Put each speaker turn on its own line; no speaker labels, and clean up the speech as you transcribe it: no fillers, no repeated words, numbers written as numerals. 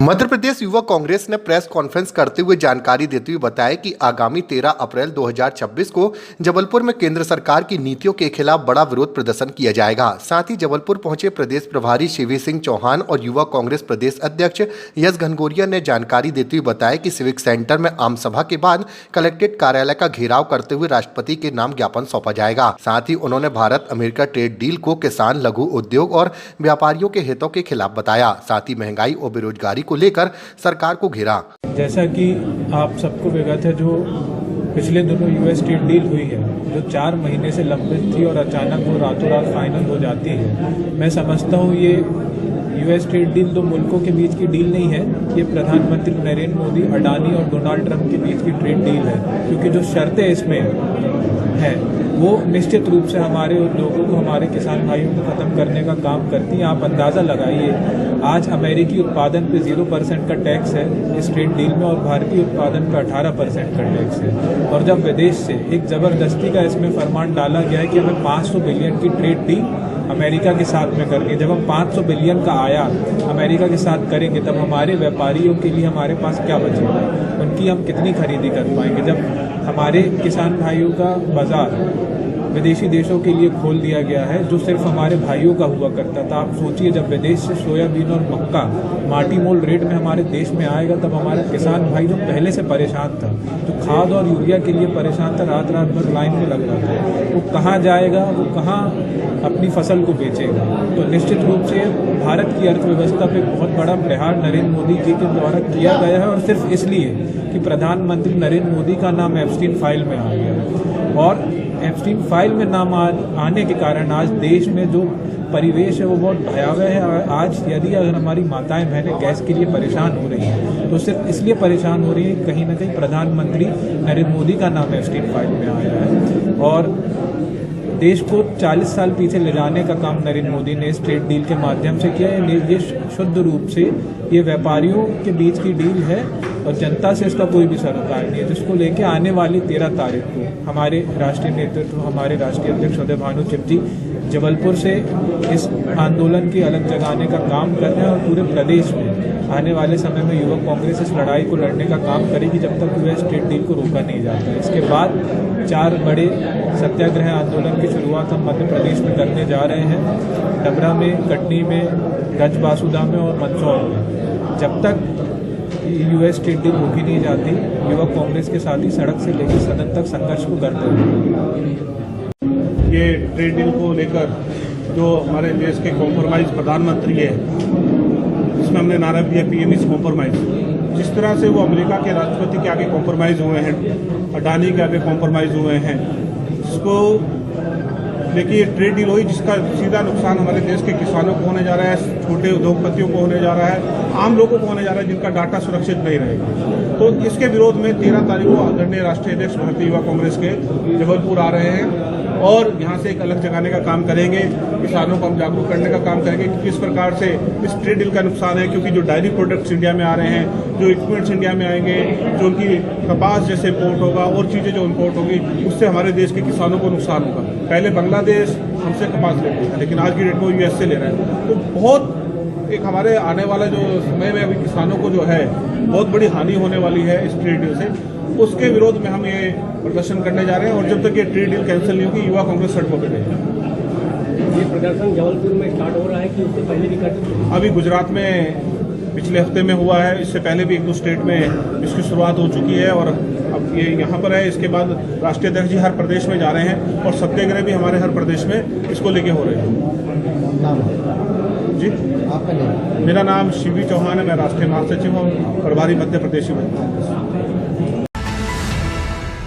मध्य प्रदेश युवा कांग्रेस ने press conference करते हुए जानकारी देते हुए बताया कि आगामी 13 अप्रैल 2026 को जबलपुर में केंद्र सरकार की नीतियों के खिलाफ बड़ा विरोध प्रदर्शन किया जाएगा। साथ ही जबलपुर पहुंचे प्रदेश प्रभारी शिव सिंह चौहान और युवा कांग्रेस प्रदेश अध्यक्ष यश घनघोरिया ने जानकारी देते हुए बताया कि सिविक सेंटर में आम सभा के बाद कलेक्ट्रेट कार्यालय का घेराव करते हुए राष्ट्रपति के नाम ज्ञापन सौंपा जाएगा। साथ ही उन्होंने भारत अमेरिका ट्रेड डील को किसान, लघु उद्योग और व्यापारियों के हितों के खिलाफ बताया। साथ ही महंगाई और बेरोजगारी को लेकर सरकार को घेरा।
जैसा कि आप सबको विगत है, जो पिछले दिनों यूएस ट्रेड डील हुई है, जो 4 महीने से लंबित थी और अचानक वो रातों रात फाइनल हो जाती है। मैं समझता हूँ ये यूएस ट्रेड डील दो मुल्कों के बीच की डील नहीं है, ये प्रधानमंत्री नरेंद्र मोदी, अडानी और डोनाल्ड ट्रंप के बीच की ट्रेड डील है, क्योंकि जो शर्तें इसमें है वो निश्चित रूप से हमारे उद्योगों को, हमारे किसान भाइयों को खत्म करने का काम करती हैं। आप अंदाज़ा लगाइए, आज अमेरिकी उत्पादन पे 0% का टैक्स है इस ट्रेड डील में और भारतीय उत्पादन पे 18% का टैक्स है। और जब विदेश से एक ज़बरदस्ती का इसमें फरमान डाला गया है कि हमें 500 बिलियन की ट्रेड डील अमेरिका के साथ में करनी है, जब हम 500 बिलियन का आयात अमेरिका के साथ करेंगे तब हमारे व्यापारियों के लिए हमारे पास क्या बचेगा, उनकी हम कितनी खरीदी कर पाएंगे। जब हमारे किसान भाइयों का बाजार विदेशी देशों के लिए खोल दिया गया है, जो सिर्फ हमारे भाइयों का हुआ करता था। आप सोचिए, जब विदेश से सोयाबीन और मक्का माटी मोल रेट में हमारे देश में आएगा, तब हमारा किसान भाई जो पहले से परेशान था, जो खाद और यूरिया के लिए परेशान था, रात रात भर लाइन में लग रहा था, वो कहाँ जाएगा, वो कहाँ अपनी फसल को बेचेगा। तो निश्चित रूप से भारत की अर्थव्यवस्था पे बहुत बड़ा प्रहार नरेंद्र मोदी जी के द्वारा किया गया है, और सिर्फ इसलिए कि प्रधानमंत्री नरेंद्र मोदी का नाम एप्स्टीन फाइल में आ गया। और एप्स्टीन फाइल में नाम आने के कारण आज देश में जो परिवेश है वो बहुत भयावह है। आज यदि अगर हमारी माताएं बहनें गैस के लिए परेशान हो रही हैं, तो सिर्फ इसलिए परेशान हो रही है कहीं ना कहीं प्रधानमंत्री नरेंद्र मोदी का नाम एप्स्टीन फाइल में आया है। और देश को 40 साल पीछे ले जाने का काम नरेंद्र मोदी ने इस ट्रेड डील के माध्यम से किया है। ये शुद्ध रूप से ये व्यापारियों के बीच की डील है और जनता से इसका कोई भी सरोकार नहीं है, जिसको लेके आने वाली 13 तारीख को हमारे राष्ट्रीय नेतृत्व, हमारे राष्ट्रीय अध्यक्ष उदय भानु चिप जी जबलपुर से इस आंदोलन की अलग जगाने का काम कर रहे हैं। और पूरे प्रदेश में आने वाले समय में युवा कांग्रेस इस लड़ाई को लड़ने का काम करेगी जब तक यूएस ट्रेड डील को रोका नहीं जाता है। इसके बाद 4 बड़े सत्याग्रह आंदोलन की शुरुआत हम मध्य प्रदेश में करने जा रहे हैं, डबरा में, कटनी में, गंजबासुदा में और मंदसौर में। जब तक यूएस ट्रेड डील रोकी नहीं जाती, युवा कांग्रेस के साथ ही सड़क से लेकर सदन तक संघर्ष को करते हैं।
ये ट्रेड डील को लेकर जो हमारे देश के कॉम्प्रोमाइज प्रधानमंत्री है, इसमें हमने नारा दिया पीएम इज कॉम्प्रोमाइज। जिस तरह से वो अमेरिका के राष्ट्रपति के आगे कॉम्प्रोमाइज हुए हैं, अडानी के आगे कॉम्प्रोमाइज हुए हैं, जिसको देखिए ये ट्रेड डील हुई जिसका सीधा नुकसान हमारे देश के किसानों को होने जा रहा है, छोटे उद्योगपतियों को होने जा रहा है, आम लोगों को होने जा रहा है, जिनका डाटा सुरक्षित नहीं रहेगा। तो इसके विरोध में 13 तारीख को आदरणीय राष्ट्रीय अध्यक्ष भारतीय युवा कांग्रेस के जबलपुर आ रहे हैं और यहाँ से एक अलग जगाने का काम करेंगे। किसानों को हम जागरूक करने का काम करेंगे कि किस प्रकार से इस ट्रेड डील का नुकसान है, क्योंकि जो डायरी प्रोडक्ट्स इंडिया में आ रहे हैं, जो इक्विपमेंट्स इंडिया में आएंगे, जो उनकी कपास जैसे इम्पोर्ट होगा और चीज़ें जो इम्पोर्ट होगी, उससे हमारे देश के किसानों को नुकसान होगा। पहले बांग्लादेश हमसे कपास लेते था, लेकिन आज की डेट में यूएस से ले रहा है। तो बहुत एक हमारे आने वाला जो समय में अभी किसानों को जो है बहुत बड़ी हानि होने वाली है इस ट्रेड डील से, उसके विरोध में हम ये प्रदर्शन करने जा रहे हैं। और जब तक ये ट्रेड डील कैंसिल नहीं होगी, युवा कांग्रेस सड़कों पर रहेगी।
ये प्रदर्शन जबलपुर में स्टार्ट हो रहा है कि उससे पहले भी कर?
अभी गुजरात में पिछले हफ्ते में हुआ है, इससे पहले भी 1-2 स्टेट में इसकी शुरुआत हो चुकी है और अब ये यहाँ पर है। इसके बाद राष्ट्रीय अध्यक्ष जी हर प्रदेश में जा रहे हैं और सत्याग्रह भी हमारे हर प्रदेश में इसको लेके हो रहे हैं। जी,
आपका नाम?
मेरा नाम शिवी चौहान है, मैं राष्ट्रीय महासचिव हूँ, प्रभारी मध्य प्रदेश में।